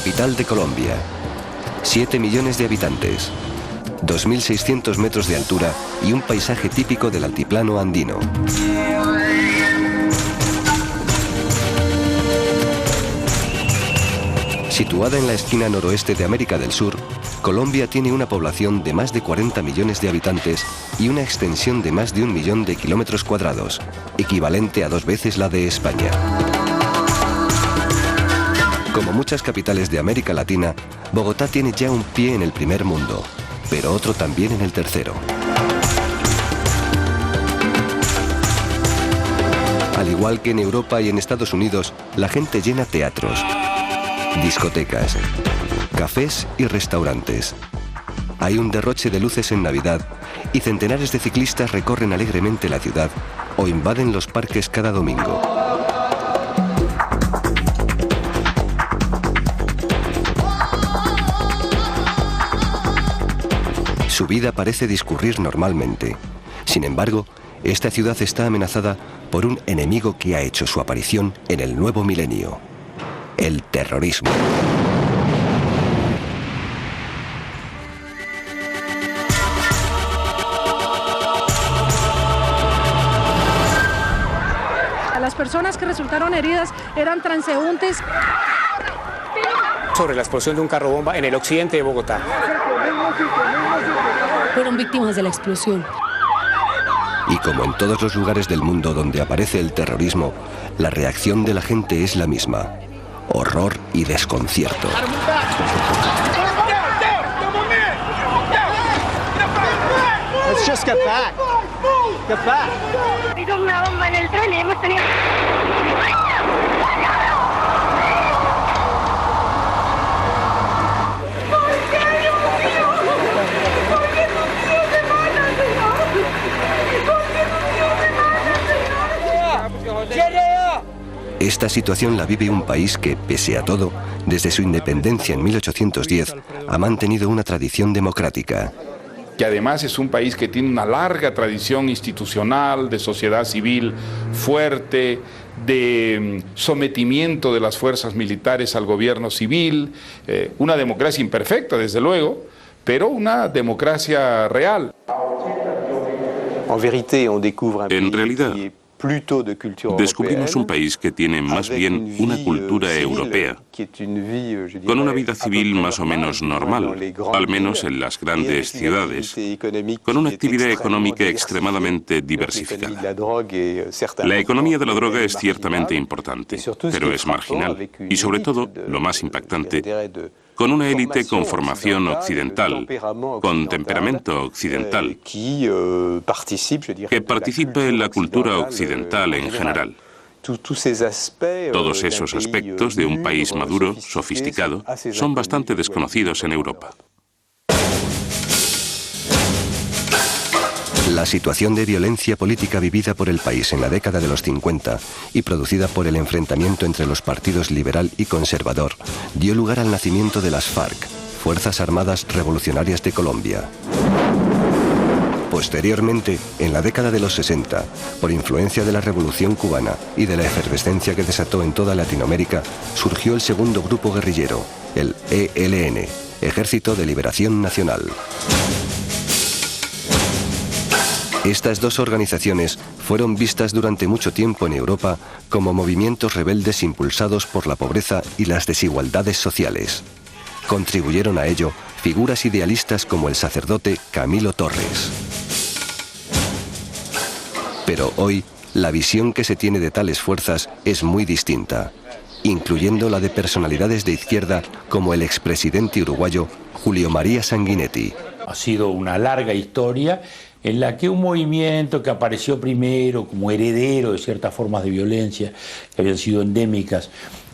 Capital de Colombia. 7 millones de habitantes. 2.600 metros de altura y un paisaje típico del altiplano andino. Situada en la esquina noroeste de América del Sur, Colombia tiene una población de más de 40 millones de habitantes y una extensión de más de 1 millón de kilómetros cuadrados, equivalente a 2 veces la de España. Como muchas capitales de América Latina, Bogotá tiene ya un pie en el primer mundo, pero otro también en el tercero. Al igual que en Europa y en Estados Unidos, la gente llena teatros, discotecas, cafés y restaurantes. Hay un derroche de luces en Navidad y centenares de ciclistas recorren alegremente la ciudad o invaden los parques cada domingo. Su vida parece discurrir normalmente. Sin embargo, esta ciudad está amenazada por un enemigo que ha hecho su aparición en el nuevo milenio: el terrorismo. Las personas que resultaron heridas eran transeúntes. Sobre la explosión de un carro bomba en el occidente de Bogotá. Fueron víctimas de la explosión. Y como en todos los lugares del mundo donde aparece el terrorismo, la reacción de la gente es la misma: horror y desconcierto. Let's just get back. Get back. Ha habido una bomba en el tren y hemos tenido... Esta situación la vive un país que, pese a todo, desde su independencia en 1810, ha mantenido una tradición democrática. Que además es un país que tiene una larga tradición institucional, de sociedad civil fuerte, de sometimiento de las fuerzas militares al gobierno civil, una democracia imperfecta, desde luego, pero una democracia real. En realidad, descubrimos un país que tiene más bien una cultura europea, con una vida civil más o menos normal, al menos en las grandes ciudades, con una actividad económica extremadamente diversificada. La economía de la droga es ciertamente importante, pero es marginal y, sobre todo, lo más impactante, con una élite con formación occidental, con temperamento occidental, que participa en la cultura occidental en general. Todos esos aspectos de un país maduro, sofisticado, son bastante desconocidos en Europa. La situación de violencia política vivida por el país en la década de los 50 y producida por el enfrentamiento entre los partidos liberal y conservador dio lugar al nacimiento de las FARC, Fuerzas Armadas Revolucionarias de Colombia. Posteriormente, en la década de los 60, por influencia de la Revolución Cubana y de la efervescencia que desató en toda Latinoamérica, surgió el segundo grupo guerrillero, el ELN, Ejército de Liberación Nacional. Estas dos organizaciones fueron vistas durante mucho tiempo en Europa como movimientos rebeldes impulsados por la pobreza y las desigualdades sociales. Contribuyeron a ello figuras idealistas como el sacerdote Camilo Torres. Pero hoy, la visión que se tiene de tales fuerzas es muy distinta, incluyendo la de personalidades de izquierda como el expresidente uruguayo Julio María Sanguinetti. Ha sido una larga historia en la que un movimiento que apareció primero como heredero de ciertas formas de violencia que habían sido endémicas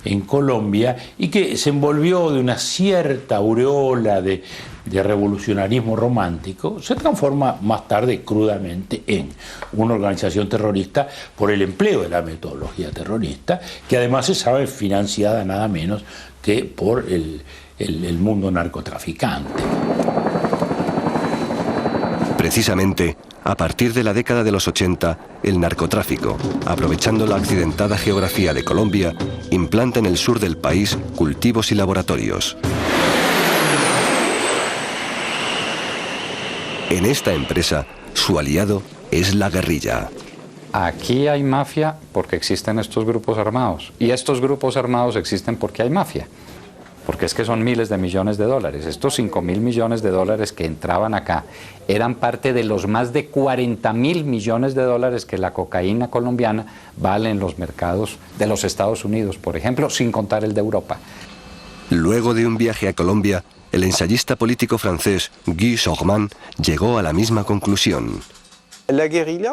en Colombia y que se envolvió de una cierta aureola de revolucionarismo romántico, se transforma más tarde crudamente en una organización terrorista por el empleo de la metodología terrorista, que además se sabe financiada nada menos que por el mundo narcotraficante. Precisamente, A partir de la década de los 80, el narcotráfico, aprovechando la accidentada geografía de Colombia, implanta en el sur del país cultivos y laboratorios. En esta empresa, su aliado es la guerrilla. Aquí hay mafia porque existen estos grupos armados, y estos grupos armados existen porque hay mafia. Porque es que son miles de millones de dólares. Estos 5.000 millones de dólares que entraban acá eran parte de los más de 40.000 millones de dólares que la cocaína colombiana vale en los mercados de los Estados Unidos, por ejemplo, sin contar el de Europa. Luego de un viaje a Colombia, el ensayista político francés Guy Sorman llegó a la misma conclusión. La guerrilla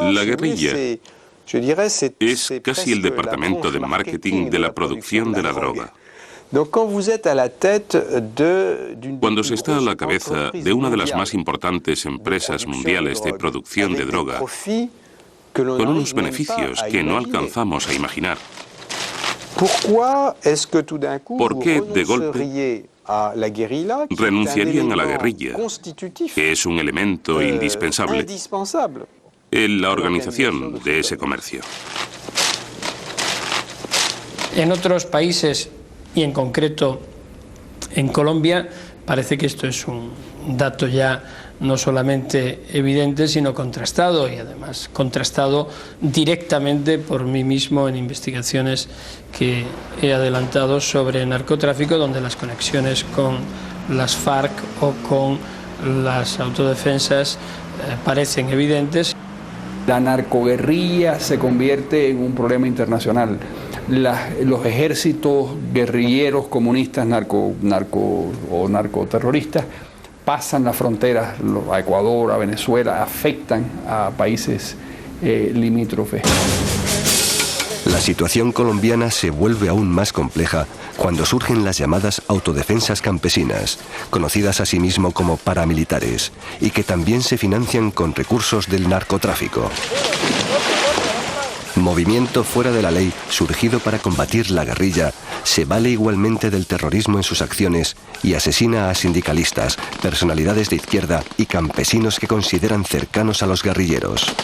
es casi el departamento de marketing de la producción de la droga. Cuando se está a la cabeza de una de las más importantes empresas mundiales de producción de droga, con unos beneficios que no alcanzamos a imaginar, ¿por qué de golpe renunciarían a la guerrilla, que es un elemento indispensable en la organización de ese comercio? En otros países, y en concreto en Colombia, parece que esto es un dato ya no solamente evidente, sino contrastado, y además contrastado directamente por mí mismo en investigaciones que he adelantado sobre narcotráfico, donde las conexiones con las FARC o con las autodefensas parecen evidentes. La narcoguerrilla se convierte en un problema internacional. Los ejércitos guerrilleros comunistas o narcoterroristas pasan las fronteras a Ecuador, a Venezuela, afectan a países limítrofes. La situación colombiana se vuelve aún más compleja cuando surgen las llamadas autodefensas campesinas, conocidas asimismo como paramilitares, y que también se financian con recursos del narcotráfico. Movimiento fuera de la ley, surgido para combatir la guerrilla, se vale igualmente del terrorismo en sus acciones y asesina a sindicalistas, personalidades de izquierda y campesinos que consideran cercanos a los guerrilleros.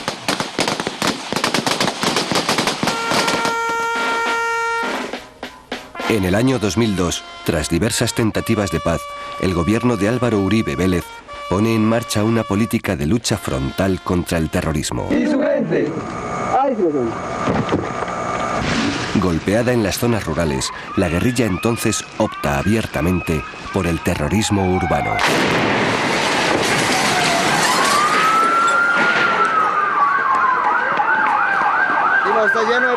En el año 2002, tras diversas tentativas de paz, el gobierno de Álvaro Uribe Vélez pone en marcha una política de lucha frontal contra el terrorismo. Golpeada en las zonas rurales, la guerrilla entonces opta abiertamente por el terrorismo urbano. Está lleno de...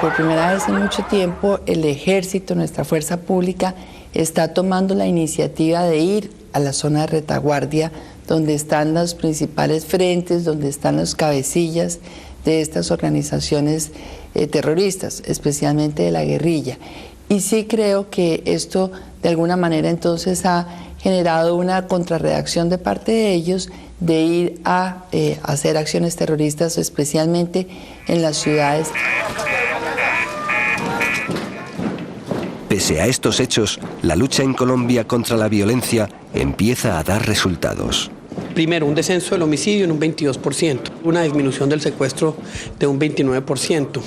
Por primera vez en mucho tiempo, el ejército, nuestra fuerza pública, está tomando la iniciativa de ir a la zona de retaguardia, donde están los principales frentes, donde están los cabecillas de estas organizaciones terroristas, especialmente de la guerrilla. Y sí creo que esto, de alguna manera, entonces ha generado una contrarreacción de parte de ellos de ir a hacer acciones terroristas, especialmente en las ciudades. Pese a estos hechos, la lucha en Colombia contra la violencia empieza a dar resultados. Primero, un descenso del homicidio en un 22%, una disminución del secuestro de un 29%.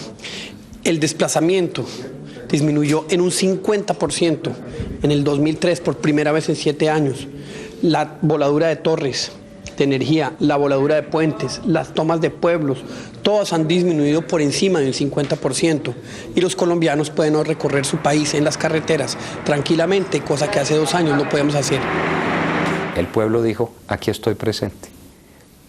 El desplazamiento disminuyó en un 50% en el 2003, por primera vez en 7 años. La voladura de torres de energía, la voladura de puentes, las tomas de pueblos, todas han disminuido por encima del 50%, y los colombianos pueden recorrer su país en las carreteras tranquilamente, cosa que hace 2 años no podíamos hacer. El pueblo dijo, aquí estoy presente.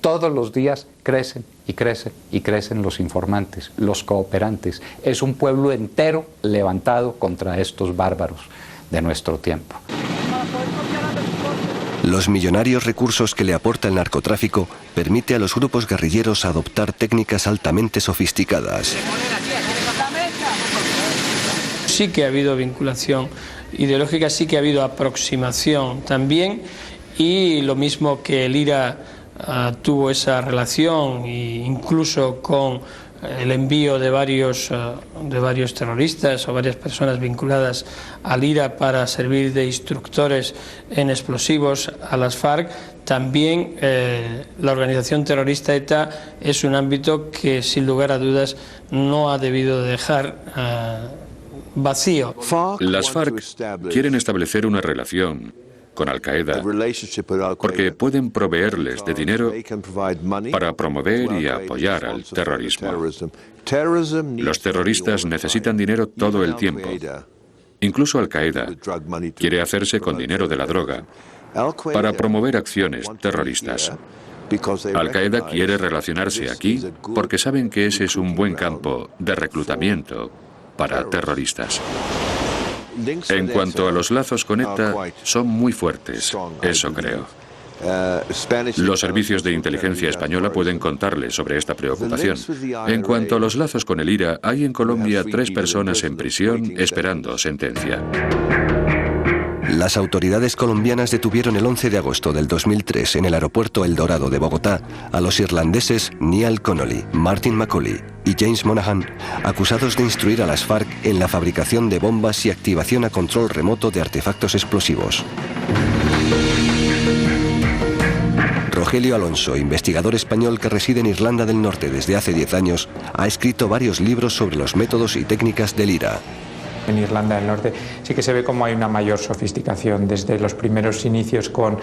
Todos los días crecen y crecen y crecen los informantes, los cooperantes. Es un pueblo entero levantado contra estos bárbaros de nuestro tiempo. Los millonarios recursos que le aporta el narcotráfico permite a los grupos guerrilleros adoptar técnicas altamente sofisticadas. Sí que ha habido vinculación ideológica, sí que ha habido aproximación también, y lo mismo que el IRA tuvo esa relación, e incluso con el envío de varios terroristas o varias personas vinculadas al IRA para servir de instructores en explosivos a las FARC. También la organización terrorista ETA es un ámbito que sin lugar a dudas no ha debido dejar vacío. Las FARC quieren establecer una relación con Al-Qaeda porque pueden proveerles de dinero para promover y apoyar al terrorismo. Los terroristas necesitan dinero todo el tiempo. Incluso Al-Qaeda quiere hacerse con dinero de la droga para promover acciones terroristas. Al-Qaeda quiere relacionarse aquí porque saben que ese es un buen campo de reclutamiento para terroristas. En cuanto a los lazos con ETA, son muy fuertes, eso creo. Los servicios de inteligencia española pueden contarles sobre esta preocupación. En cuanto a los lazos con el IRA, hay en Colombia 3 personas en prisión esperando sentencia. Las autoridades colombianas detuvieron el 11 de agosto del 2003 en el aeropuerto El Dorado de Bogotá a los irlandeses Niall Connolly, Martin Macaulay y James Monaghan, acusados de instruir a las FARC en la fabricación de bombas y activación a control remoto de artefactos explosivos. Rogelio Alonso, investigador español que reside en Irlanda del Norte desde hace 10 años, ha escrito varios libros sobre los métodos y técnicas del IRA. En Irlanda del Norte sí que se ve como hay una mayor sofisticación desde los primeros inicios con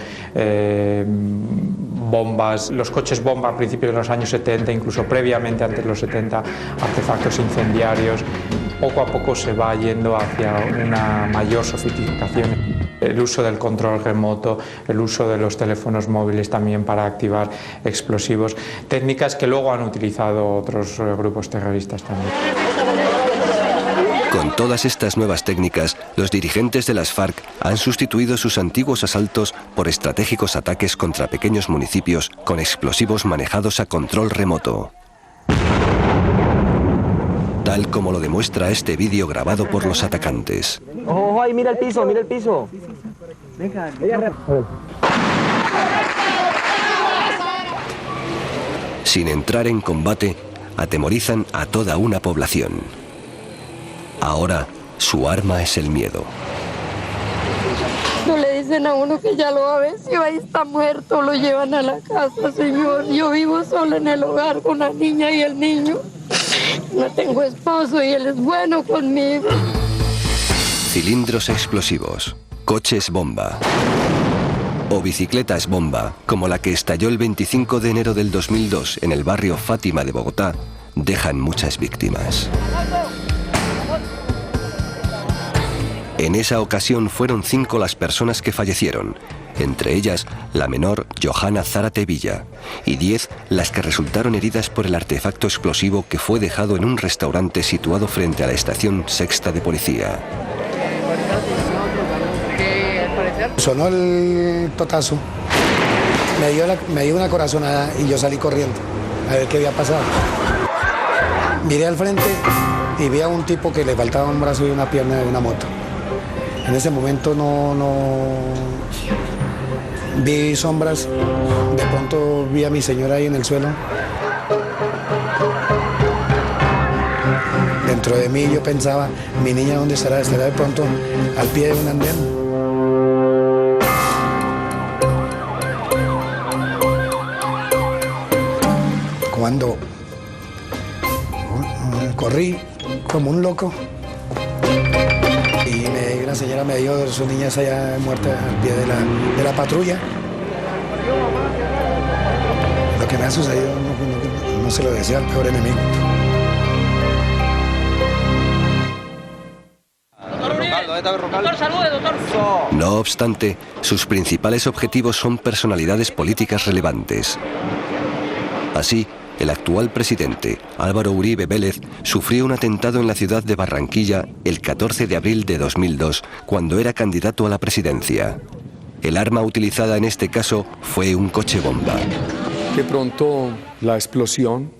bombas, los coches bomba a principios de los años 70, incluso previamente antes de los 70, artefactos incendiarios. Poco a poco se va yendo hacia una mayor sofisticación. El uso del control remoto, el uso de los teléfonos móviles también para activar explosivos, técnicas que luego han utilizado otros grupos terroristas también. Con todas estas nuevas técnicas, los dirigentes de las FARC han sustituido sus antiguos asaltos por estratégicos ataques contra pequeños municipios con explosivos manejados a control remoto. Tal como lo demuestra este vídeo grabado por los atacantes. ¡Ojo ahí, mira el piso, mira el piso! Venga, Sin entrar en combate, atemorizan a toda una población. Ahora, su arma es el miedo. No le dicen a uno que ya lo va a ver, si ahí está muerto, lo llevan a la casa, señor. Yo vivo sola en el hogar con la niña y el niño. No tengo esposo y él es bueno conmigo. Cilindros explosivos, coches bomba o bicicletas bomba, como la que estalló el 25 de enero del 2002 en el barrio Fátima de Bogotá, dejan muchas víctimas. En esa ocasión fueron 5 las personas que fallecieron, entre ellas la menor Johanna Zárate Villa, y 10 las que resultaron heridas por el artefacto explosivo que fue dejado en un restaurante situado frente a la estación Sexta de policía. Sonó el totazo, me dio una corazonada y yo salí corriendo a ver qué había pasado. Miré al frente y vi a un tipo que le faltaba un brazo y una pierna de una moto. En ese momento no vi sombras, de pronto vi a mi señora ahí en el suelo. Dentro de mí yo pensaba, mi niña ¿dónde estará? Estará de pronto al pie de un andén. Cuando corrí como un loco y una señora me dio su niña allá muerta al pie de la patrulla. Lo que me ha sucedido no se lo decía al peor enemigo. No obstante, sus principales objetivos son personalidades políticas relevantes. Así, el actual presidente, Álvaro Uribe Vélez, sufrió un atentado en la ciudad de Barranquilla el 14 de abril de 2002, cuando era candidato a la presidencia. El arma utilizada en este caso fue un coche bomba. De pronto, la explosión,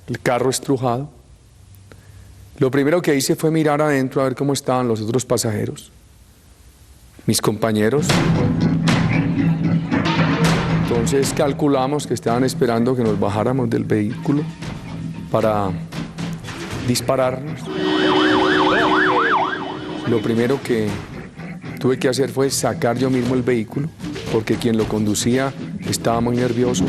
el carro estrujado. Lo primero que hice fue mirar adentro a ver cómo estaban los otros pasajeros, mis compañeros. Entonces calculamos que estaban esperando que nos bajáramos del vehículo para dispararnos. Lo primero que tuve que hacer fue sacar yo mismo el vehículo, porque quien lo conducía estaba muy nervioso.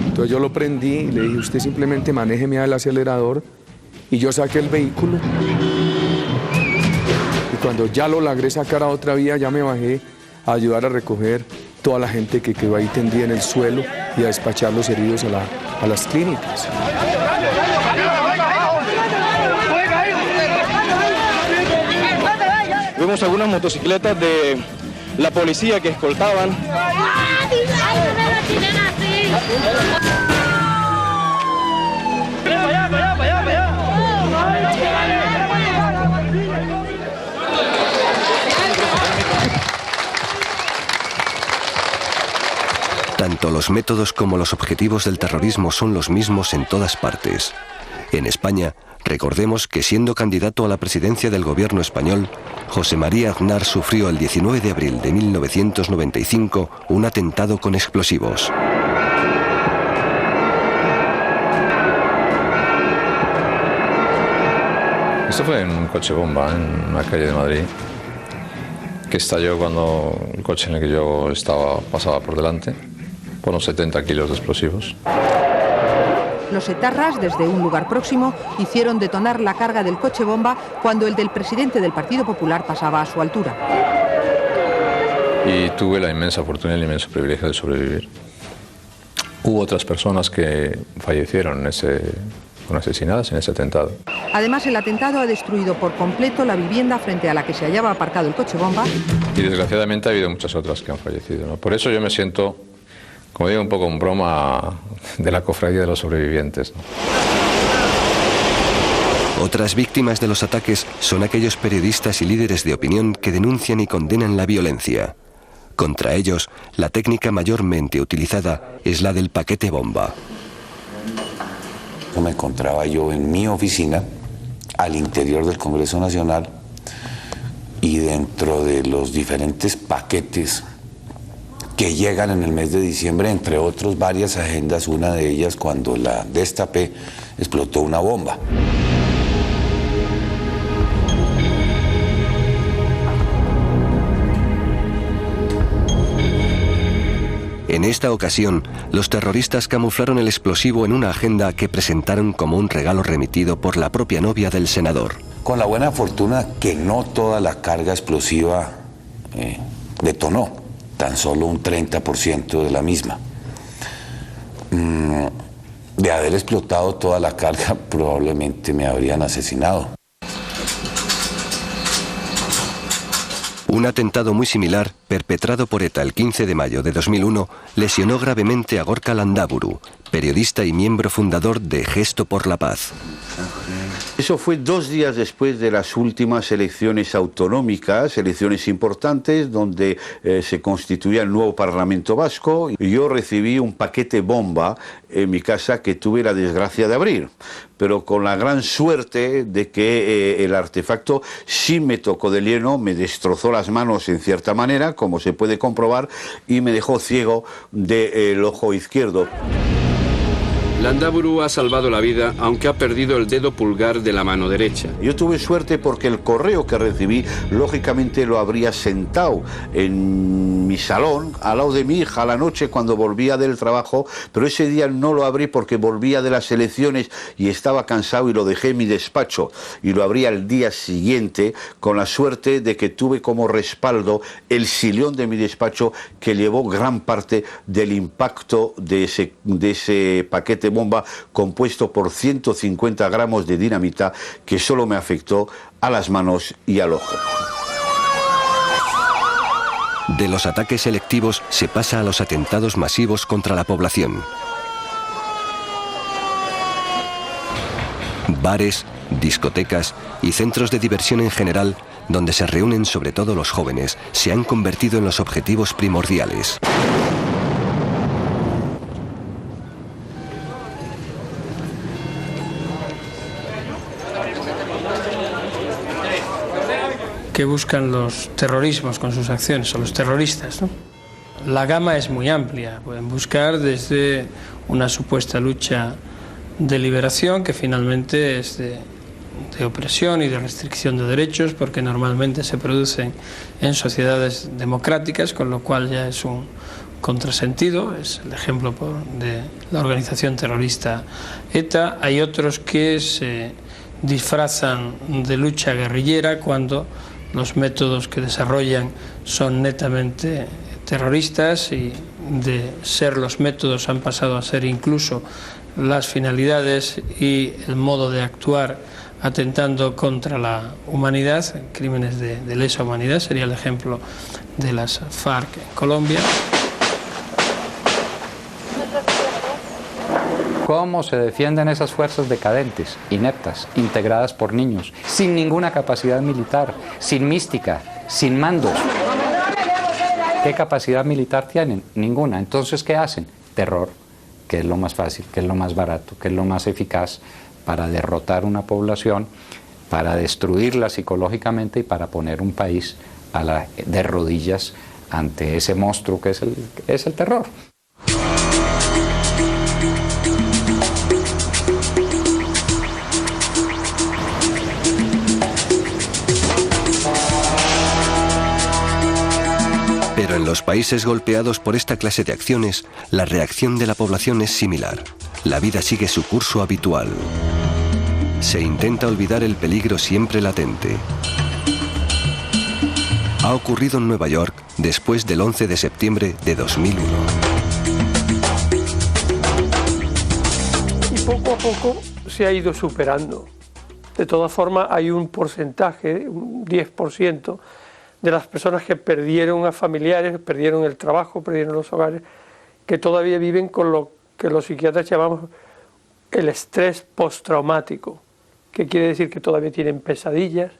Entonces yo lo prendí y le dije, usted simplemente manéjeme al acelerador, y yo saqué el vehículo. Y cuando ya lo logré sacar a otra vía, ya me bajé a ayudar a recoger toda la gente que quedó ahí tendida en el suelo y a despachar los heridos a las clínicas. Vimos algunas motocicletas de la policía que escoltaban. Tanto los métodos como los objetivos del terrorismo son los mismos en todas partes. En España, recordemos que siendo candidato a la presidencia del gobierno español, José María Aznar sufrió el 19 de abril de 1995 un atentado con explosivos. Esto fue en un coche bomba en una calle de Madrid, que estalló cuando el coche en el que yo estaba pasaba por delante, por unos 70 kilos de explosivos. Los etarras, desde un lugar próximo, hicieron detonar la carga del coche bomba cuando el del presidente del Partido Popular pasaba a su altura. Y tuve la inmensa fortuna y el inmenso privilegio de sobrevivir. Hubo otras personas que fallecieron fueron asesinadas en ese atentado. Además, el atentado ha destruido por completo la vivienda frente a la que se hallaba aparcado el coche bomba. Y desgraciadamente ha habido muchas otras que han fallecido, ¿no? Por eso yo me siento, como digo, un poco en broma de la cofradía de los sobrevivientes, ¿no? Otras víctimas de los ataques son aquellos periodistas y líderes de opinión que denuncian y condenan la violencia. Contra ellos, la técnica mayormente utilizada es la del paquete bomba. Me encontraba yo en mi oficina, al interior del Congreso Nacional, y dentro de los diferentes paquetes que llegan en el mes de diciembre, entre otros varias agendas, una de ellas cuando la destapé, explotó una bomba. En esta ocasión, los terroristas camuflaron el explosivo en una agenda que presentaron como un regalo remitido por la propia novia del senador. Con la buena fortuna que no toda la carga explosiva detonó, tan solo un 30% de la misma. De haber explotado toda la carga, probablemente me habrían asesinado. Un atentado muy similar, perpetrado por ETA el 15 de mayo de 2001, lesionó gravemente a Gorka Landaburu, periodista y miembro fundador de Gesto por la Paz. Eso fue 2 días después de las últimas elecciones autonómicas, elecciones importantes, donde se constituía el nuevo Parlamento Vasco. Y yo recibí un paquete bomba en mi casa que tuve la desgracia de abrir, pero con la gran suerte de que el artefacto sí me tocó de lleno, me destrozó las manos en cierta manera, como se puede comprobar, y me dejó ciego del ojo izquierdo. Landaburu ha salvado la vida, aunque ha perdido el dedo pulgar de la mano derecha. Yo tuve suerte porque el correo que recibí, lógicamente lo habría sentado en mi salón, al lado de mi hija, a la noche cuando volvía del trabajo, pero ese día no lo abrí porque volvía de las elecciones y estaba cansado y lo dejé en mi despacho. Y lo abrí al día siguiente, con la suerte de que tuve como respaldo el sillón de mi despacho, que llevó gran parte del impacto de ese paquete bomba compuesto por 150 gramos de dinamita, que solo me afectó a las manos y al ojo. De los ataques selectivos se pasa a los atentados masivos contra la población. Bares, discotecas y centros de diversión en general, donde se reúnen sobre todo los jóvenes, se han convertido en los objetivos primordiales. ¿Qué buscan los terrorismos con sus acciones, o los terroristas, ¿no? La gama es muy amplia. Pueden buscar desde una supuesta lucha de liberación, que finalmente es de opresión y de restricción de derechos, porque normalmente se producen en sociedades democráticas, con lo cual ya es un contrasentido. Es el ejemplo de la organización terrorista ETA. Hay otros que se disfrazan de lucha guerrillera cuando los métodos que desarrollan son netamente terroristas, y de ser los métodos han pasado a ser incluso las finalidades y el modo de actuar, atentando contra la humanidad, crímenes de lesa humanidad. Sería el ejemplo de las FARC en Colombia. ¿Cómo se defienden esas fuerzas decadentes, ineptas, integradas por niños, sin ninguna capacidad militar, sin mística, sin mandos? ¿Qué capacidad militar tienen? Ninguna. Entonces, ¿qué hacen? Terror, que es lo más fácil, que es lo más barato, que es lo más eficaz para derrotar una población, para destruirla psicológicamente y para poner un país de rodillas ante ese monstruo que es el terror. Pero en los países golpeados por esta clase de acciones, la reacción de la población es similar. La vida sigue su curso habitual. Se intenta olvidar el peligro siempre latente. Ha ocurrido en Nueva York después del 11 de septiembre de 2001. Y poco a poco se ha ido superando. De todas formas, hay un porcentaje, un 10%, de las personas que perdieron a familiares, perdieron el trabajo, perdieron los hogares, que todavía viven con lo que los psiquiatras llamamos el estrés postraumático, que quiere decir que todavía tienen pesadillas,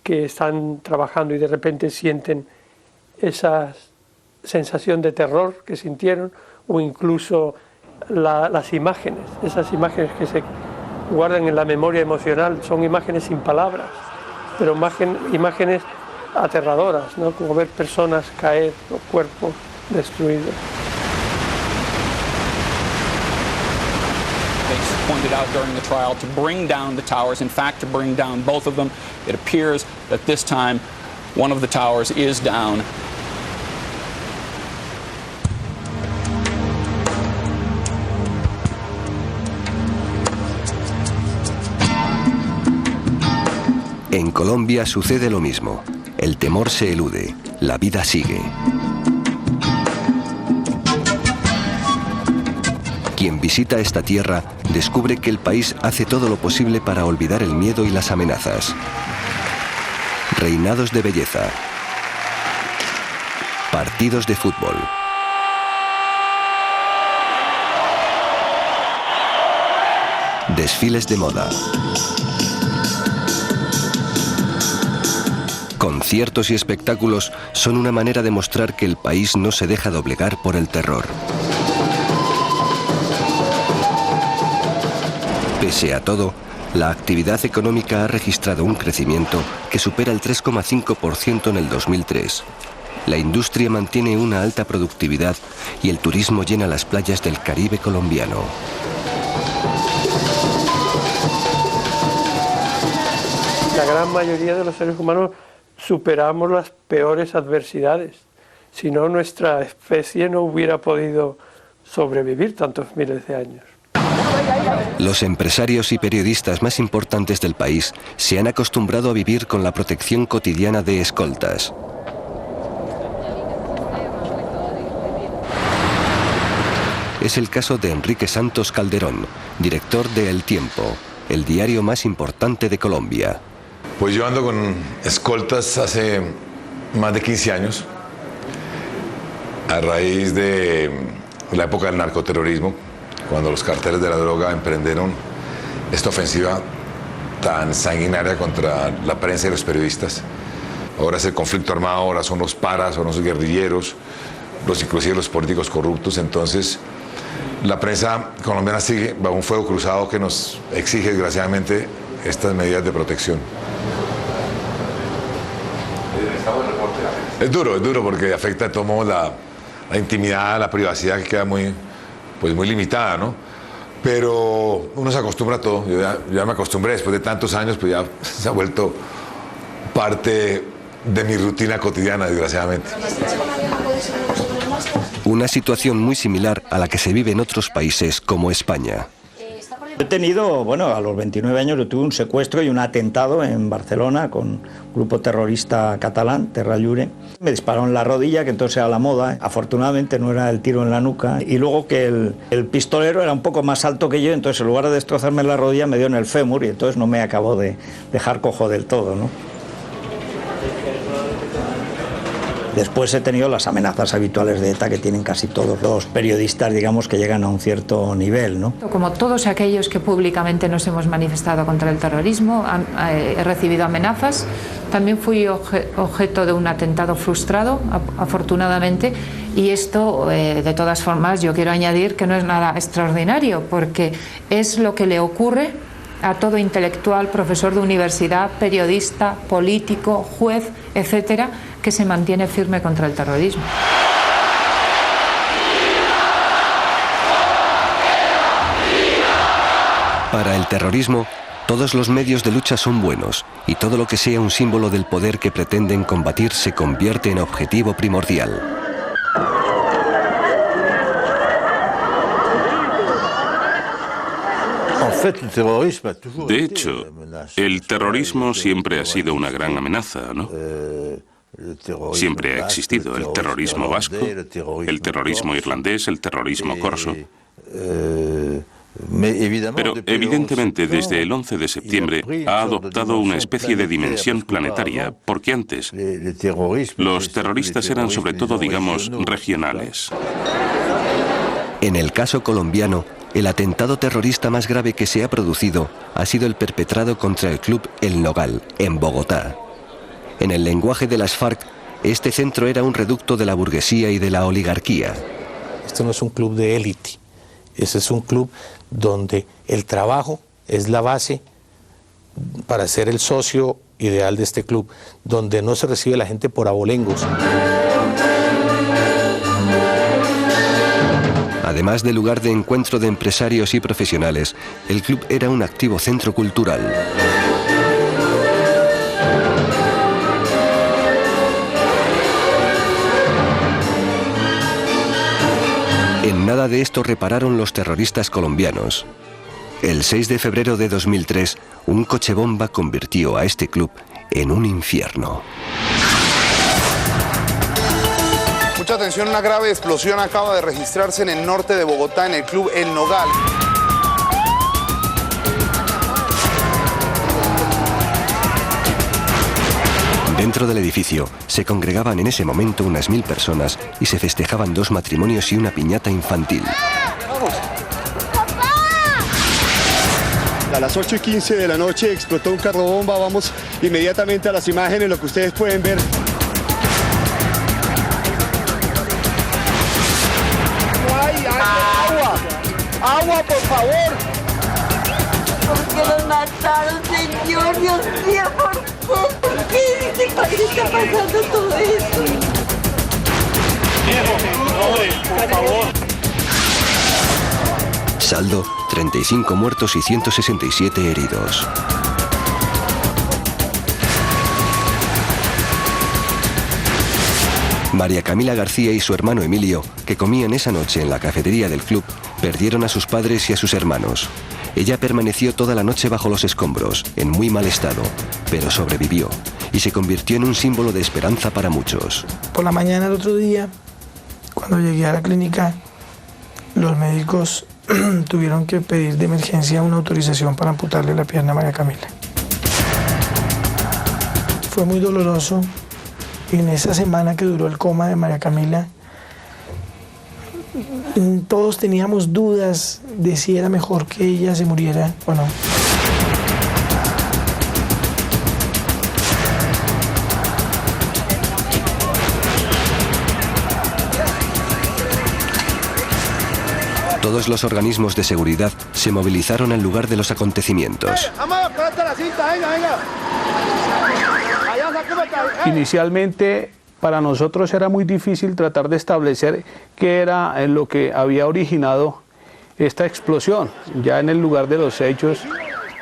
que están trabajando y de repente sienten esa sensación de terror que sintieron, o incluso las imágenes, esas imágenes que se guardan en la memoria emocional, son imágenes sin palabras, pero imágenes aterradoras, ¿no? Como ver personas caer, los cuerpos destruidos. Pointed out during the trial to bring down the towers, in fact to bring down both of them. It appears that this time one of the towers is down. En Colombia sucede lo mismo. El temor se elude, la vida sigue. Quien visita esta tierra descubre que el país hace todo lo posible para olvidar el miedo y las amenazas. Reinados de belleza. Partidos de fútbol. Desfiles de moda. Conciertos y espectáculos son una manera de mostrar que el país no se deja doblegar por el terror. Pese a todo, la actividad económica ha registrado un crecimiento que supera el 3,5% en el 2003. La industria mantiene una alta productividad y el turismo llena las playas del Caribe colombiano. La gran mayoría de los seres humanos superamos las peores adversidades. Si no, nuestra especie no hubiera podido sobrevivir tantos miles de años. Los empresarios y periodistas más importantes del país se han acostumbrado a vivir con la protección cotidiana de escoltas. Es el caso de Enrique Santos Calderón, director de El Tiempo, el diario más importante de Colombia. Pues yo ando con escoltas hace más de 15 años, a raíz de la época del narcoterrorismo, cuando los carteles de la droga emprendieron esta ofensiva tan sanguinaria contra la prensa y los periodistas. Ahora es el conflicto armado, ahora son los paras, son los guerrilleros, inclusive los políticos corruptos. Entonces, la prensa colombiana sigue bajo un fuego cruzado que nos exige, desgraciadamente, estas medidas de protección. Es duro porque afecta de todo modo la intimidad, la privacidad, que queda muy limitada, ¿no? Pero uno se acostumbra a todo. Yo ya me acostumbré después de tantos años, pues ya se ha vuelto parte de mi rutina cotidiana, desgraciadamente. Una situación muy similar a la que se vive en otros países como España. He tenido, bueno, a los 29 años yo tuve un secuestro y un atentado en Barcelona con un grupo terrorista catalán, Terra Llure. Me dispararon en la rodilla, que entonces era la moda. Afortunadamente no era el tiro en la nuca. Y luego que el pistolero era un poco más alto que yo, entonces en lugar de destrozarme la rodilla me dio en el fémur y entonces no me acabó de dejar cojo del todo, ¿no? Después he tenido las amenazas habituales de ETA que tienen casi todos los periodistas, digamos, que llegan a un cierto nivel, ¿no? Como todos aquellos que públicamente nos hemos manifestado contra el terrorismo, he recibido amenazas. También fui objeto de un atentado frustrado, afortunadamente, y esto, de todas formas, yo quiero añadir que no es nada extraordinario, porque es lo que le ocurre a todo intelectual, profesor de universidad, periodista, político, juez, etcétera, que se mantiene firme contra el terrorismo. Para el terrorismo, todos los medios de lucha son buenos y todo lo que sea un símbolo del poder que pretenden combatir se convierte en objetivo primordial. De hecho, el terrorismo siempre ha sido una gran amenaza, ¿no? Siempre ha existido el terrorismo vasco, el terrorismo irlandés, el terrorismo corso. Pero evidentemente desde el 11 de septiembre ha adoptado una especie de dimensión planetaria, porque antes los terroristas eran sobre todo, digamos, regionales. En el caso colombiano, el atentado terrorista más grave que se ha producido ha sido el perpetrado contra el club El Nogal, en Bogotá. En el lenguaje de las FARC, este centro era un reducto de la burguesía y de la oligarquía. Esto no es un club de élite, este es un club donde el trabajo es la base para ser el socio ideal de este club, donde no se recibe la gente por abolengos. Además de lugar de encuentro de empresarios y profesionales, el club era un activo centro cultural. En nada de esto repararon los terroristas colombianos. El 6 de febrero de 2003, un coche bomba convirtió a este club en un infierno. Mucha atención, una grave explosión acaba de registrarse en el norte de Bogotá, en el club El Nogal. Dentro del edificio se congregaban en ese momento unas 1000 personas y se festejaban 2 matrimonios y una piñata infantil. A las 8:15 de la noche explotó un carro bomba. Vamos inmediatamente a las imágenes, lo que ustedes pueden ver. ¡Agua, por favor! ¿Por qué los mataron, señor? Dios mío, ¿por qué? ¿Por qué? ¿Por qué está pasando todo esto? Por favor. Saldo, 35 muertos y 167 heridos. María Camila García y su hermano Emilio, que comían esa noche en la cafetería del club, perdieron a sus padres y a sus hermanos. Ella permaneció toda la noche bajo los escombros, en muy mal estado, pero sobrevivió y se convirtió en un símbolo de esperanza para muchos. Por la mañana del otro día, cuando llegué a la clínica, los médicos tuvieron que pedir de emergencia una autorización para amputarle la pierna a María Camila. Fue muy doloroso. En esa semana que duró el coma de María Camila, todos teníamos dudas de si era mejor que ella se muriera o no. Todos los organismos de seguridad se movilizaron al lugar de los acontecimientos. Inicialmente para nosotros era muy difícil tratar de establecer qué era lo que había originado esta explosión. Ya en el lugar de los hechos,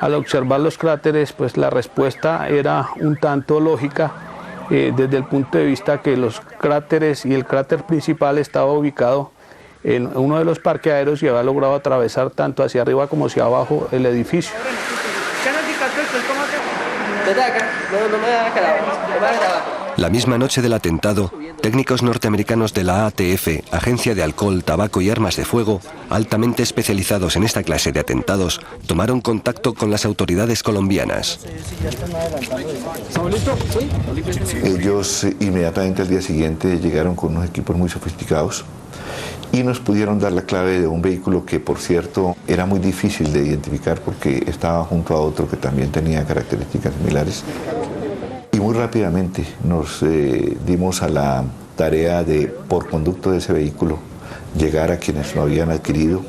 al observar los cráteres, pues la respuesta era un tanto lógica, desde el punto de vista que los cráteres y el cráter principal estaba ubicado en uno de los parqueaderos y había logrado atravesar tanto hacia arriba como hacia abajo el edificio. La misma noche del atentado, técnicos norteamericanos de la ATF, Agencia de Alcohol, Tabaco y Armas de Fuego, altamente especializados en esta clase de atentados, tomaron contacto con las autoridades colombianas. Ellos inmediatamente al día siguiente llegaron con unos equipos muy sofisticados y nos pudieron dar la clave de un vehículo que, por cierto, era muy difícil de identificar porque estaba junto a otro que también tenía características similares. Y muy rápidamente nos dimos a la tarea de, por conducto de ese vehículo, llegar a quienes lo habían adquirido,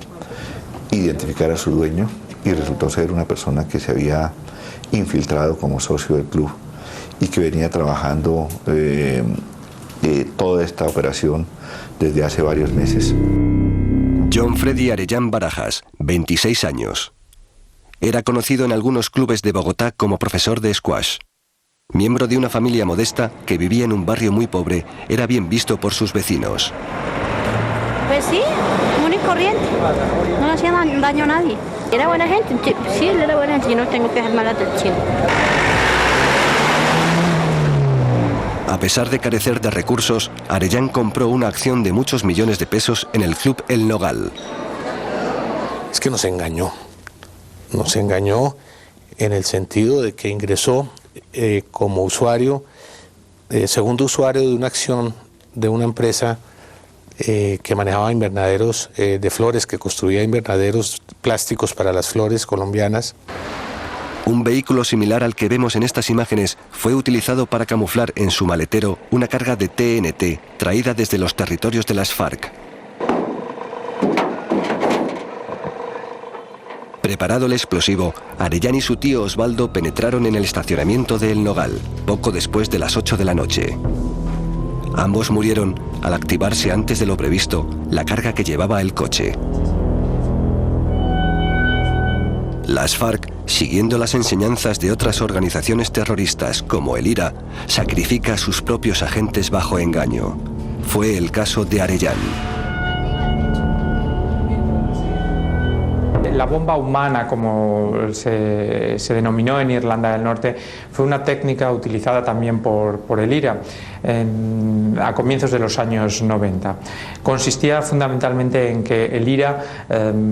identificar a su dueño, y resultó ser una persona que se había infiltrado como socio del club y que venía trabajando toda esta operación desde hace varios meses. John Freddy Arellán Barajas, 26 años. Era conocido en algunos clubes de Bogotá como profesor de squash. Miembro de una familia modesta que vivía en un barrio muy pobre, era bien visto por sus vecinos. Pues sí, común y corriente. No le hacía daño a nadie. Era buena gente, sí, él era buena gente, yo no tengo que dejar mala atención. A pesar de carecer de recursos, Arellán compró una acción de muchos millones de pesos en el club El Nogal. Es que nos engañó en el sentido de que ingresó como usuario, segundo usuario de una acción de una empresa que manejaba invernaderos de flores, que construía invernaderos plásticos para las flores colombianas. Un vehículo similar al que vemos en estas imágenes fue utilizado para camuflar en su maletero una carga de TNT traída desde los territorios de las FARC. Preparado el explosivo, Arellán y su tío Osvaldo penetraron en el estacionamiento de El Nogal, poco después de las 8 de la noche. Ambos murieron al activarse antes de lo previsto la carga que llevaba el coche. Las FARC, siguiendo las enseñanzas de otras organizaciones terroristas como el IRA, sacrifica a sus propios agentes bajo engaño. Fue el caso de Arellán. La bomba humana, como se denominó en Irlanda del Norte, fue una técnica utilizada también por el IRA a comienzos de los años 90. Consistía fundamentalmente en que el IRA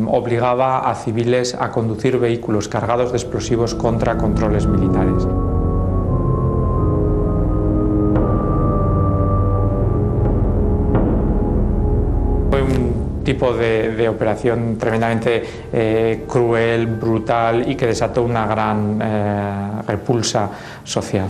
obligaba a civiles a conducir vehículos cargados de explosivos contra controles militares. Fue un tipo de operación tremendamente cruel, brutal y que desató una gran repulsa social.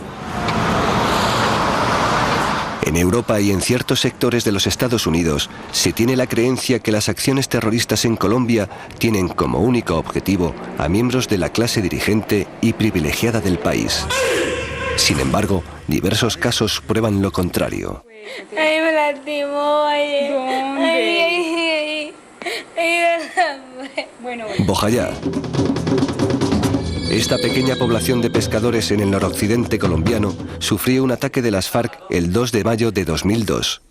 En Europa y en ciertos sectores de los Estados Unidos se tiene la creencia que las acciones terroristas en Colombia tienen como único objetivo a miembros de la clase dirigente y privilegiada del país. Sin embargo, diversos casos prueban lo contrario. Ay, me lastimó ayer. Bueno. Bojayá. Esta pequeña población de pescadores en el noroccidente colombiano sufrió un ataque de las FARC el 2 de mayo de 2002.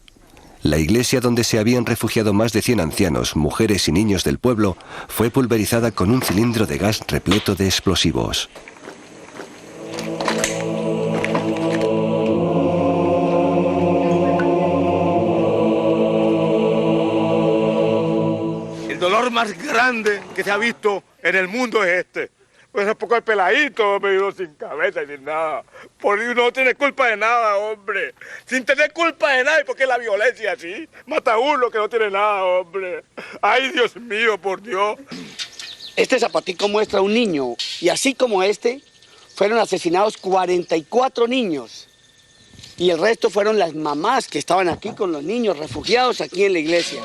La iglesia donde se habían refugiado más de 100 ancianos, mujeres y niños del pueblo fue pulverizada con un cilindro de gas repleto de explosivos. El dolor más grande que se ha visto en el mundo es este. Pues es poco el peladito, medio sin cabeza y sin nada. Por no tiene culpa de nada, hombre. Sin tener culpa de nada, ¿y por qué la violencia así? Mata a uno que no tiene nada, hombre. Ay, Dios mío, por Dios. Este zapatico muestra a un niño, y así como este, fueron asesinados 44 niños. Y el resto fueron las mamás que estaban aquí con los niños refugiados aquí en la iglesia.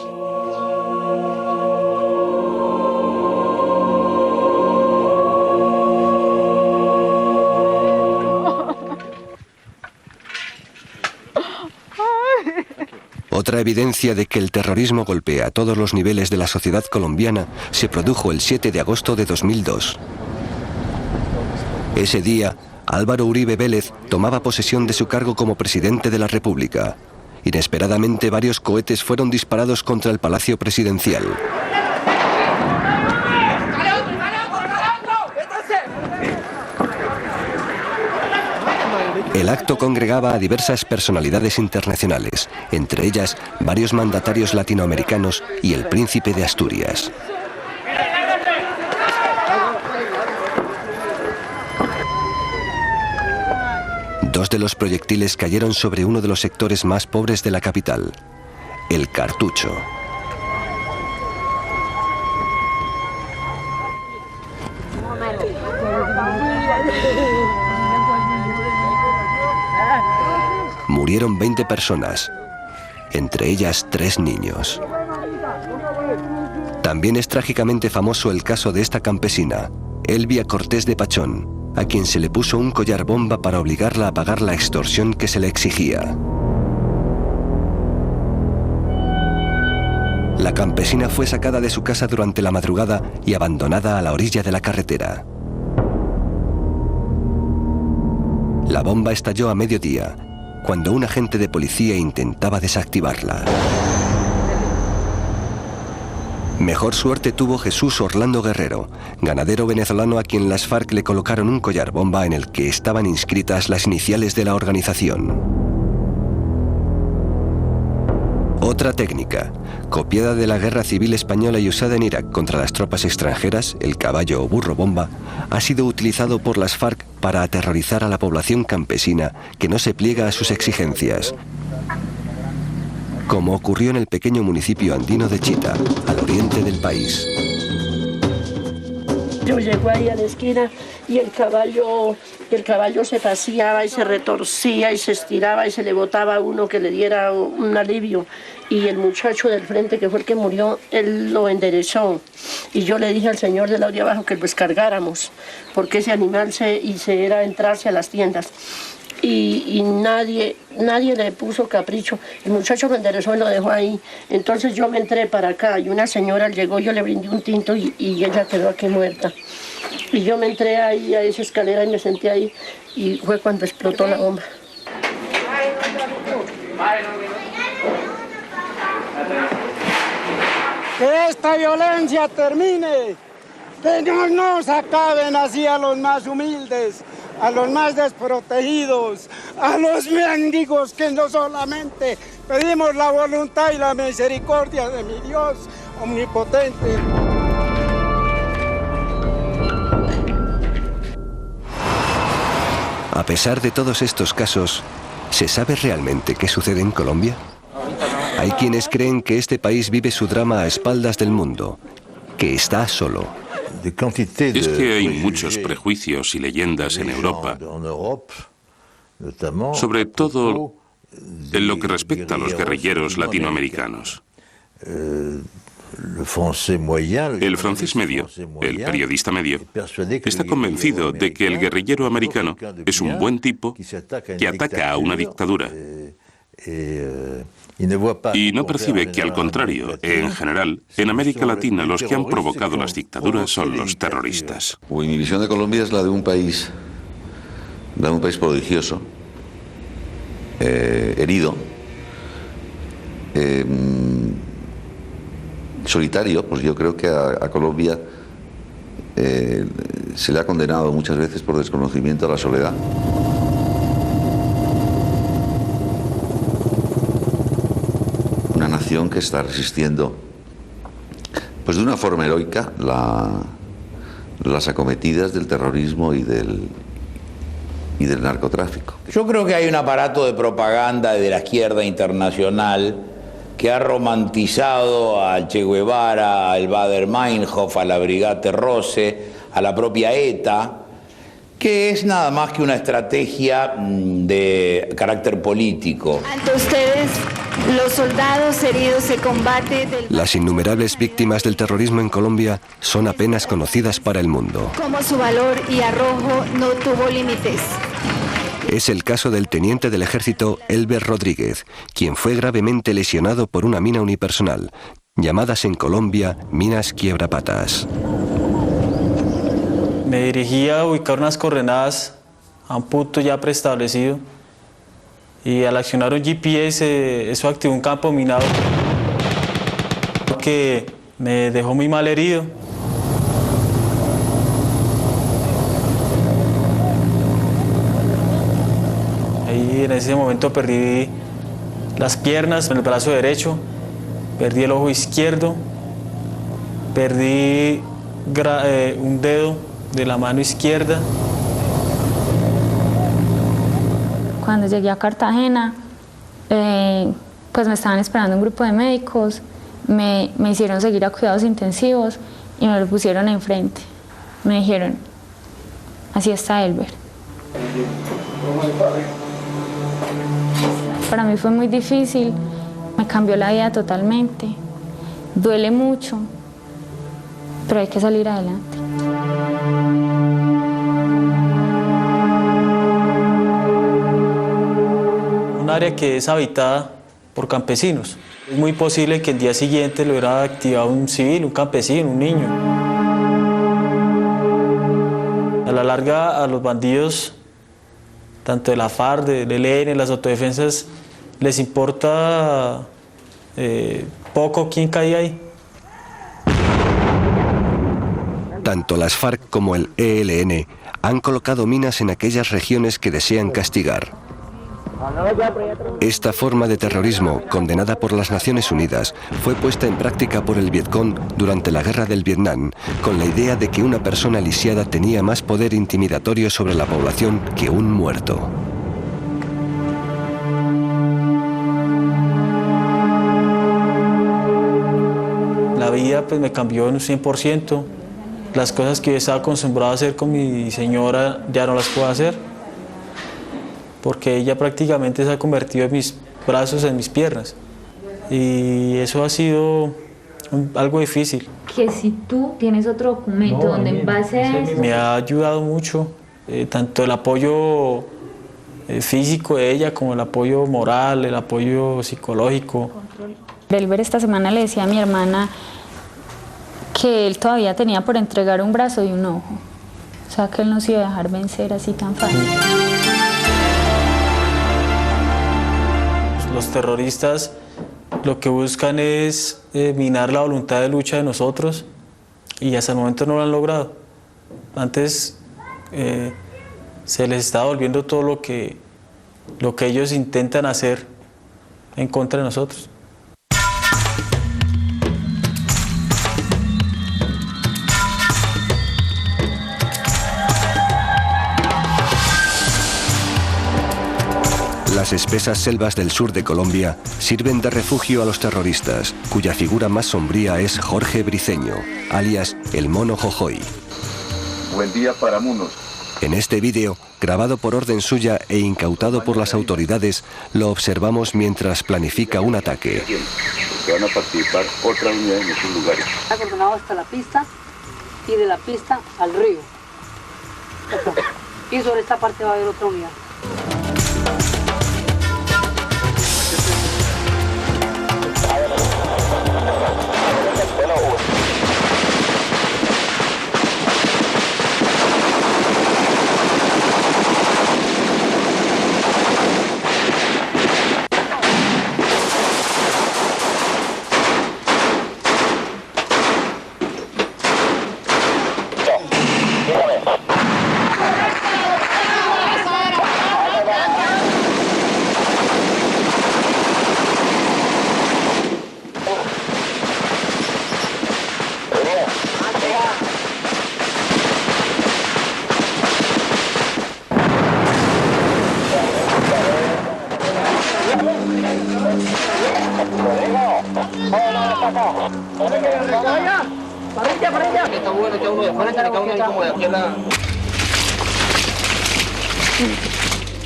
Otra evidencia de que el terrorismo golpea a todos los niveles de la sociedad colombiana se produjo el 7 de agosto de 2002. Ese día, Álvaro Uribe Vélez tomaba posesión de su cargo como presidente de la República. Inesperadamente, varios cohetes fueron disparados contra el Palacio Presidencial. El acto congregaba a diversas personalidades internacionales, entre ellas varios mandatarios latinoamericanos y el príncipe de Asturias. Dos de los proyectiles cayeron sobre uno de los sectores más pobres de la capital, el Cartucho. Murieron 20 personas, entre ellas 3 niños. También es trágicamente famoso el caso de esta campesina, Elvia Cortés de Pachón, a quien se le puso un collar bomba para obligarla a pagar la extorsión que se le exigía. La campesina fue sacada de su casa durante la madrugada y abandonada a la orilla de la carretera. La bomba estalló a mediodía, cuando un agente de policía intentaba desactivarla. Mejor suerte tuvo Jesús Orlando Guerrero, ganadero venezolano a quien las FARC le colocaron un collar bomba en el que estaban inscritas las iniciales de la organización. Otra técnica, copiada de la Guerra Civil Española y usada en Irak contra las tropas extranjeras, el caballo o burro bomba, ha sido utilizado por las FARC para aterrorizar a la población campesina que no se pliega a sus exigencias, como ocurrió en el pequeño municipio andino de Chita, al oriente del país. Yo llego ahí a la esquina y el caballo se paseaba y se retorcía y se estiraba y se le botaba a uno que le diera un alivio. Y el muchacho del frente, que fue el que murió, él lo enderezó. Y yo le dije al señor del lado de abajo que lo descargáramos, porque ese animal era entrarse a las tiendas. Y nadie le puso capricho. El muchacho lo enderezó y lo dejó ahí. Entonces yo me entré para acá y una señora llegó, yo le brindé un tinto y ella quedó aquí muerta. Y yo me entré ahí a esa escalera y me senté ahí y fue cuando explotó la bomba. Que esta violencia termine, que no nos acaben así a los más humildes, a los más desprotegidos, a los mendigos, que no solamente pedimos la voluntad y la misericordia de mi Dios omnipotente. A pesar de todos estos casos, ¿se sabe realmente qué sucede en Colombia? Hay quienes creen que este país vive su drama a espaldas del mundo, que está solo. Es que hay muchos prejuicios y leyendas en Europa, sobre todo en lo que respecta a los guerrilleros latinoamericanos. El francés medio, el periodista medio, está convencido de que el guerrillero americano es un buen tipo que ataca a una dictadura. Y no percibe que, al contrario, en general, en América Latina los que han provocado las dictaduras son los terroristas. Mi visión de Colombia es la de un país prodigioso, herido, solitario. Pues yo creo que a Colombia se le ha condenado muchas veces por desconocimiento a la soledad. Una nación que está resistiendo, pues de una forma heroica, las acometidas del terrorismo y del narcotráfico. Yo creo que hay un aparato de propaganda de la izquierda internacional que ha romantizado al Che Guevara, al Baader-Meinhof, a la Brigate Rosse, a la propia ETA, que es nada más que una estrategia de carácter político. Ante ustedes, los soldados heridos en combate Las innumerables víctimas del terrorismo en Colombia son apenas conocidas para el mundo. como su valor y arrojo no tuvo límites. Es el caso del teniente del ejército Elber Rodríguez, quien fue gravemente lesionado por una mina unipersonal, llamadas en Colombia minas quiebrapatas. Me dirigía a ubicar unas coordenadas a un punto ya preestablecido y al accionar un GPS eso activó un campo minado que me dejó muy mal herido. Ahí en ese momento perdí las piernas, el brazo derecho, perdí el ojo izquierdo, perdí un dedo de la mano izquierda. Cuando llegué a Cartagena, pues me estaban esperando un grupo de médicos, me hicieron seguir a cuidados intensivos y me lo pusieron enfrente. Me dijeron, así está Elber. Para mí fue muy difícil, me cambió la vida totalmente, duele mucho, pero hay que salir adelante. Un área que es habitada por campesinos. Es muy posible que el día siguiente lo hubiera activado un civil, un campesino, un niño. A la larga, a los bandidos, tanto de la FARC, del ELN, las autodefensas, les importa poco quién cae ahí. Tanto las FARC como el ELN han colocado minas en aquellas regiones que desean castigar. Esta forma de terrorismo, condenada por las Naciones Unidas, fue puesta en práctica por el Vietcong durante la Guerra del Vietnam, con la idea de que una persona lisiada tenía más poder intimidatorio sobre la población que un muerto. La vida pues me cambió en un 100%. Las cosas que yo estaba acostumbrado a hacer con mi señora ya no las puedo hacer, porque ella prácticamente se ha convertido en mis brazos, en mis piernas. Y eso ha sido algo difícil. Que si tú tienes otro documento donde en base a eso... Me ha ayudado mucho, tanto el apoyo físico de ella como el apoyo moral, el apoyo psicológico. Elber esta semana le decía a mi hermana que él todavía tenía por entregar un brazo y un ojo. O sea, que él no se iba a dejar vencer así tan fácil. Los terroristas lo que buscan es minar la voluntad de lucha de nosotros y hasta el momento no lo han logrado. Antes se les está volviendo todo lo que ellos intentan hacer en contra de nosotros. Las espesas selvas del sur de Colombia sirven de refugio a los terroristas, cuya figura más sombría es Jorge Briceño, alias el Mono Jojoy. Buen día para Munos. En este vídeo, grabado por orden suya e incautado por las autoridades, lo observamos mientras planifica un ataque. Porque van a participar otras unidades en esos lugares. Está coordinado hasta la pista y de la pista al río. Y sobre esta parte va a haber otra unidad.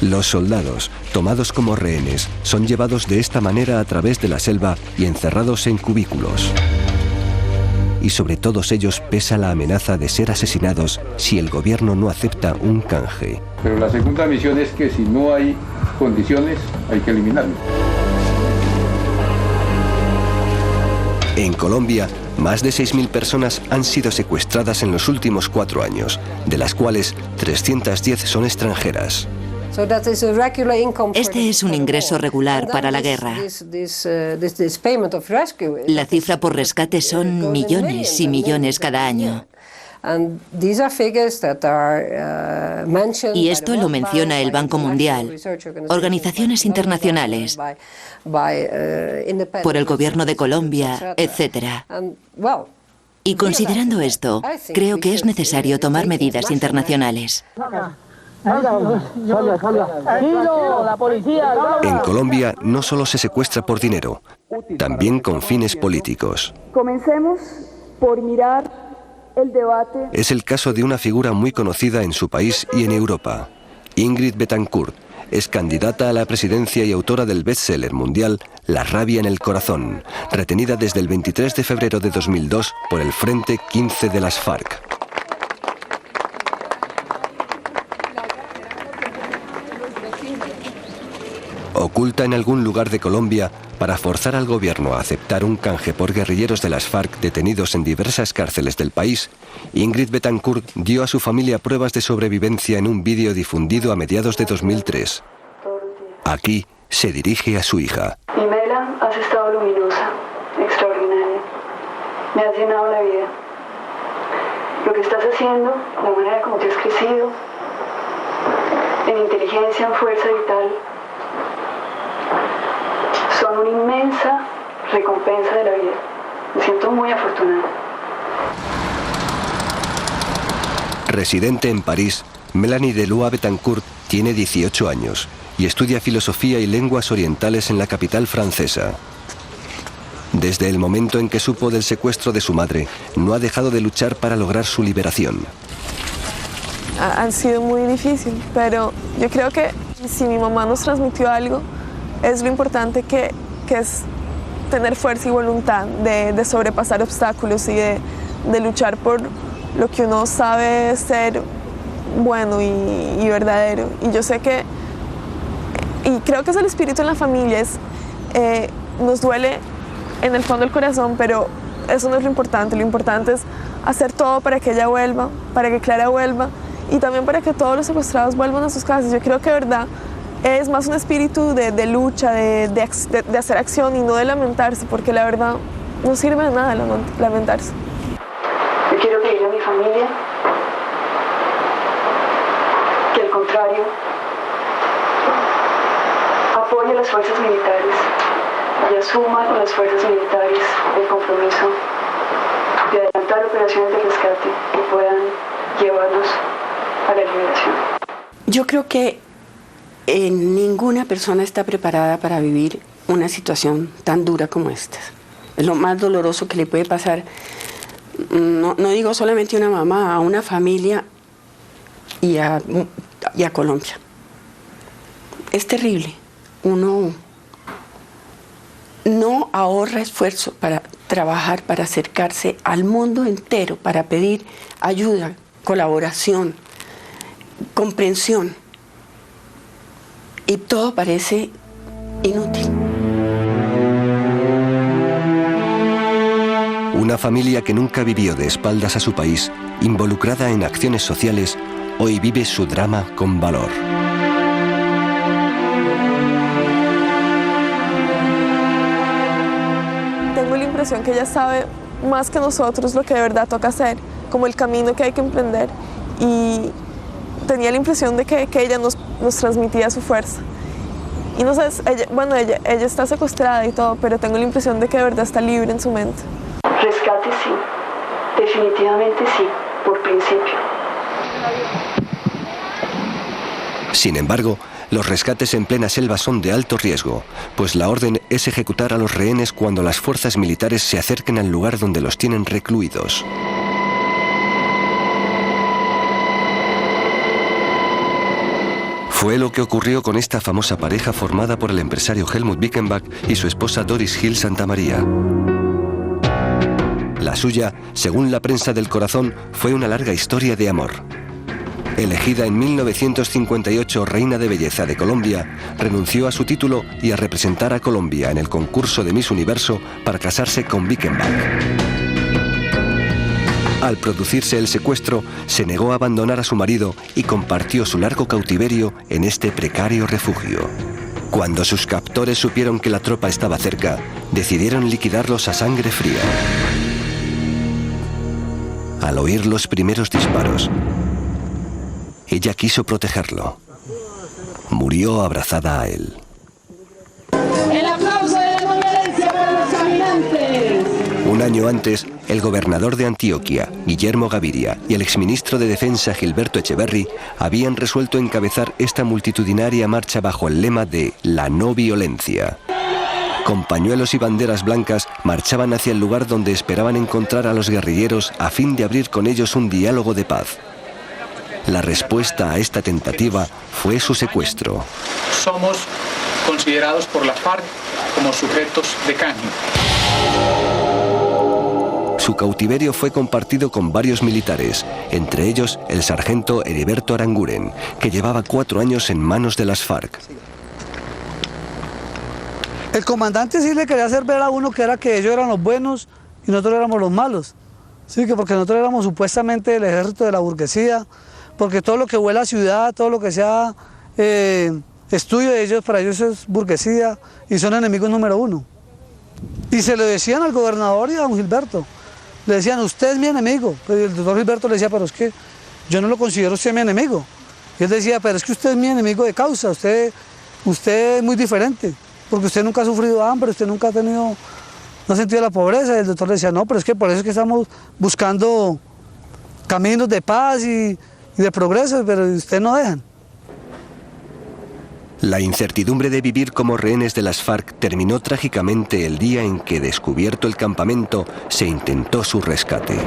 Los soldados, tomados como rehenes, son llevados de esta manera a través de la selva y encerrados en cubículos. y sobre todos ellos pesa la amenaza de ser asesinados si el gobierno no acepta un canje. Pero la segunda misión es que si no hay condiciones, hay que eliminarlo. En Colombia, más de 6.000 personas han sido secuestradas en los últimos 4 años, de las cuales 310 son extranjeras. Este es un ingreso regular para la guerra. La cifra por rescate son millones y millones cada año. Y esto lo menciona el Banco Mundial, organizaciones internacionales, por el gobierno de Colombia, etc. Y considerando esto, creo que es necesario tomar medidas internacionales. En Colombia no solo se secuestra por dinero, también con fines políticos. Comencemos por mirar el debate. Es el caso de una figura muy conocida en su país y en Europa. Ingrid Betancourt es candidata a la presidencia y autora del bestseller mundial La rabia en el corazón, retenida desde el 23 de febrero de 2002 por el Frente 15 de las FARC. Oculta en algún lugar de Colombia para forzar al gobierno a aceptar un canje por guerrilleros de las FARC detenidos en diversas cárceles del país, Ingrid Betancourt dio a su familia pruebas de sobrevivencia en un vídeo difundido a mediados de 2003. Aquí se dirige a su hija. Imela, has estado luminosa, extraordinaria. Me has llenado la vida. Lo que estás haciendo, la manera como te has crecido, en inteligencia, en fuerza vital, son una inmensa recompensa de la vida. Me siento muy afortunada. Residente en París, Melanie Delois Betancourt tiene 18 años y estudia filosofía y lenguas orientales en la capital francesa. Desde el momento en que supo del secuestro de su madre, no ha dejado de luchar para lograr su liberación. Han sido muy difíciles, pero yo creo que si mi mamá nos transmitió algo, es lo importante que es tener fuerza y voluntad de sobrepasar obstáculos y de luchar por lo que uno sabe ser bueno y verdadero. Y yo sé que, y creo que es el espíritu en la familia, nos duele en el fondo del corazón, pero eso no es lo importante es hacer todo para que ella vuelva, para que Clara vuelva y también para que todos los secuestrados vuelvan a sus casas. Yo creo que de verdad es más un espíritu de lucha, de hacer acción y no de lamentarse, porque la verdad no sirve de nada lamentarse. Yo quiero pedirle a mi familia que al contrario apoye a las fuerzas militares y asuma con las fuerzas militares el compromiso de adelantar operaciones de rescate que puedan llevarnos a la liberación. Yo creo que ninguna persona está preparada para vivir una situación tan dura como esta. Es lo más doloroso que le puede pasar, no digo solamente a una mamá, a una familia y a Colombia. Es terrible. Uno no ahorra esfuerzo para trabajar, para acercarse al mundo entero, para pedir ayuda, colaboración, comprensión. Y todo parece inútil. Una familia que nunca vivió de espaldas a su país, involucrada en acciones sociales, hoy vive su drama con valor. Tengo la impresión que ella sabe más que nosotros lo que de verdad toca hacer, como el camino que hay que emprender. Y tenía la impresión de que ella nos transmitía su fuerza. Y no sé, ella está secuestrada y todo, pero tengo la impresión de que de verdad está libre en su mente. Rescate sí, definitivamente sí, por principio. Sin embargo, los rescates en plena selva son de alto riesgo, pues la orden es ejecutar a los rehenes cuando las fuerzas militares se acerquen al lugar donde los tienen recluidos. Fue lo que ocurrió con esta famosa pareja formada por el empresario Helmut Bickenbach y su esposa Doris Hill Santamaría. La La suya, según la prensa del Corazón, fue una larga historia de amor. Elegida en 1958 Reina de Belleza de Colombia, renunció a su título y a representar a Colombia en el concurso de Miss Universo para casarse con Bickenbach. Al producirse el secuestro, se negó a abandonar a su marido y compartió su largo cautiverio en este precario refugio. Cuando sus captores supieron que la tropa estaba cerca, decidieron liquidarlos a sangre fría. Al oír los primeros disparos, ella quiso protegerlo. Murió abrazada a él. El aplauso de la no violencia para los caminantes. Un año antes, el gobernador de Antioquia, Guillermo Gaviria, y el exministro de Defensa, Gilberto Echeverri, habían resuelto encabezar esta multitudinaria marcha bajo el lema de la no violencia. Con pañuelos y banderas blancas, marchaban hacia el lugar donde esperaban encontrar a los guerrilleros a fin de abrir con ellos un diálogo de paz. La respuesta a esta tentativa fue su secuestro. Somos considerados por la FARC como sujetos de canje. Su cautiverio fue compartido con varios militares, entre ellos el sargento Heriberto Aranguren, que llevaba 4 años en manos de las FARC. El comandante sí le quería hacer ver a uno que ellos eran los buenos y nosotros éramos los malos. Sí, que porque nosotros éramos supuestamente el ejército de la burguesía, porque todo lo que huele a ciudad, todo lo que sea estudio de ellos, para ellos es burguesía y son enemigos número 1. Y se lo decían al gobernador y a don Gilberto. Le decían, usted es mi enemigo. Pero el doctor Gilberto le decía, pero es que yo no lo considero usted mi enemigo. Y él decía, pero es que usted es mi enemigo de causa, usted es muy diferente, porque usted nunca ha sufrido hambre, usted nunca no ha sentido la pobreza. Y el doctor le decía, no, pero es que por eso es que estamos buscando caminos de paz y de progreso, pero ustedes no dejan. La incertidumbre de vivir como rehenes de las FARC terminó trágicamente el día en que, descubierto el campamento, se intentó su rescate.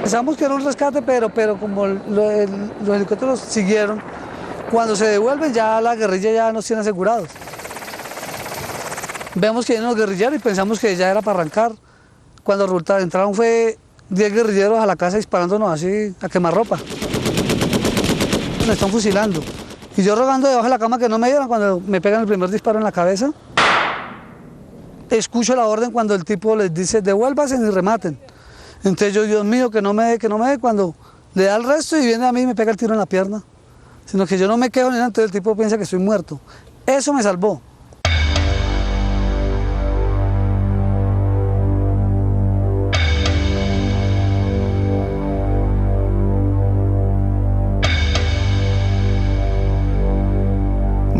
Pensamos que era un rescate, pero como los helicópteros siguieron, cuando se devuelven ya la guerrilla ya nos tiene asegurados. Vemos que vienen los guerrilleros y pensamos que ya era para arrancar. Cuando resulta, entraron fue 10 guerrilleros a la casa disparándonos así a quemarropa. Me están fusilando. Y yo rogando debajo de la cama que no me dieran. Cuando me pegan el primer disparo en la cabeza, escucho la orden cuando el tipo les dice devuélvanse y rematen. Entonces yo, Dios mío, que no me dé, cuando le da el resto y viene a mí y me pega el tiro en la pierna. Sino que yo no me quedo ni nada, entonces el tipo piensa que estoy muerto. Eso me salvó.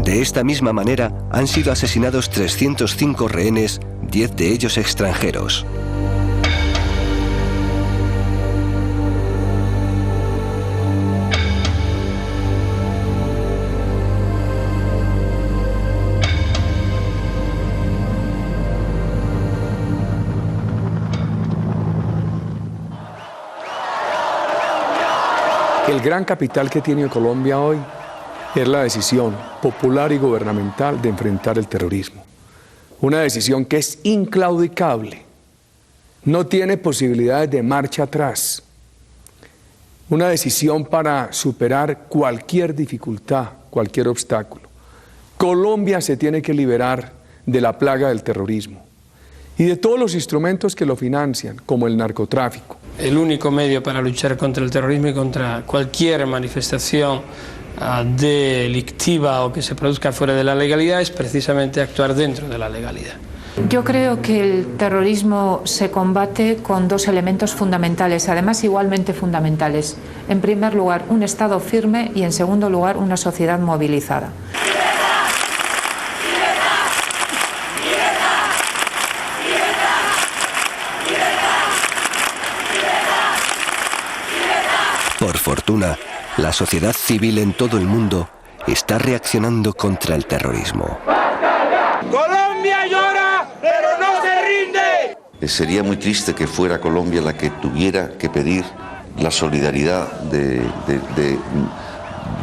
De esta misma manera han sido asesinados 305 rehenes, 10 de ellos extranjeros. El gran capital que tiene Colombia hoy es la decisión popular y gubernamental de enfrentar el terrorismo. Una decisión que es inclaudicable, no tiene posibilidades de marcha atrás. Una decisión para superar cualquier dificultad, cualquier obstáculo. Colombia se tiene que liberar de la plaga del terrorismo y de todos los instrumentos que lo financian, como el narcotráfico. El único medio para luchar contra el terrorismo y contra cualquier manifestación delictiva o que se produzca fuera de la legalidad es precisamente actuar dentro de la legalidad. Yo creo que el terrorismo se combate con 2 elementos fundamentales, además igualmente fundamentales. En primer lugar, un Estado firme y en segundo lugar, una sociedad movilizada. Por fortuna, la sociedad civil en todo el mundo está reaccionando contra el terrorismo. Colombia llora, pero no se rinde. Sería muy triste que fuera Colombia la que tuviera que pedir la solidaridad de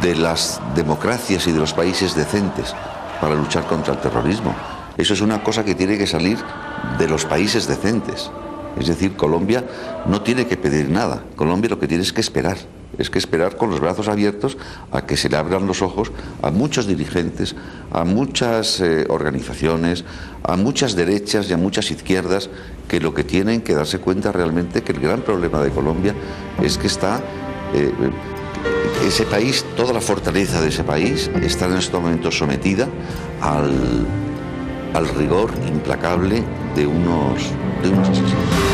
de las democracias y de los países decentes para luchar contra el terrorismo. Eso es una cosa que tiene que salir de los países decentes. Es decir, Colombia no tiene que pedir nada. Colombia lo que tiene es que esperar. Es que esperar con los brazos abiertos a que se le abran los ojos a muchos dirigentes, a muchas organizaciones, a muchas derechas y a muchas izquierdas, que lo que tienen que darse cuenta realmente que el gran problema de Colombia es que está ese país, toda la fortaleza de ese país está en estos momentos sometida al rigor implacable de unos asesinos.